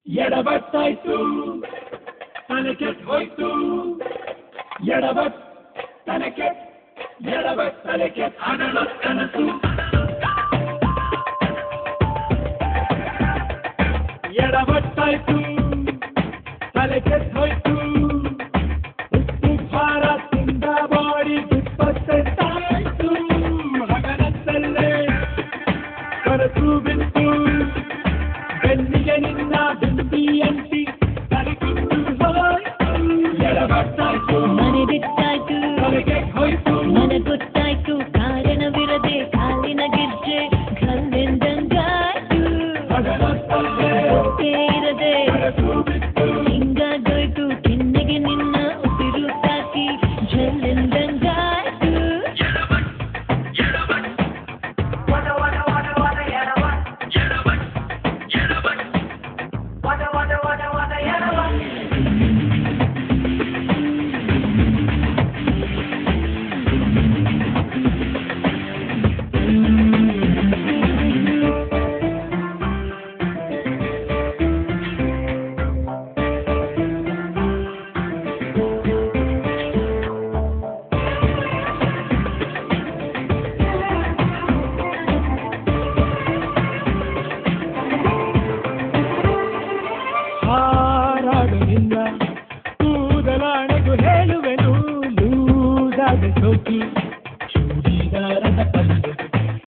ಎಡವಟ್ಟಾಯ್ತು ತಲೆ ಕೆಟ್ಟು ಹೋಯ್ತು ಎಡವಟ್ ತಲೆ ಕೆಟ್ಟು ಎಡವಟ್ ತಲೆ ಕೆಟ್ಟು ಅಡಳ ಕನಸು ಎಡವಟ್ಟಾಯ್ತು ತಲೆ ಕೆಟ್ಟು ಹೋಯ್ತು ಉಪ್ಪು ಖಾರ ತಿಂದ ಬಾಡಿ ದುಪ್ಪತ್ತಾಯ್ತು ಹಗನತ್ತಲ್ಲೇ ಕನಸು ಬಿತ್ತು ಬೆನ್ನಿಗೆ ನಿನ್ನ ಬಿಂದಿಯಂತಿ ತಲೆಕಿತ್ತು ಹೋಯ್ತು ಎಡವಟ್ಟಾಯ್ತು ಮನೆ ಬಿಟ್ಟಾಯ್ತು ತಲೆಗೆ ಹೋಯ್ತು ಮನ ಗೊತ್ತಾಯ್ತು ಕಾರಣವಿರದೆ ಕಾಲಿನ ಗೆಜ್ಜೆ ಕಲ್ಲೆಂದಂಗಾಯ್ತು ಹಗನತ್ತಲ್ಲೇ ಹೊಟ್ಟೆ ಇರದೆ ಕನಸು ಬಿತ್ತು ಹಿಂಗಾಗೋಯ್ತು ಕೆನ್ನೆಗೆ ನಿನ್ನ ಉಸಿರು ತಾಕಿ ಜಲ್ಲೆಂದಂಗಾಯ್ತು ಹಾರಾಡು ನಿನ್ನ ಕೂದಲಾಣೆಗೂ ಹೇಳುವೆನು ಲೂಸಾದ ಸೋಕಿ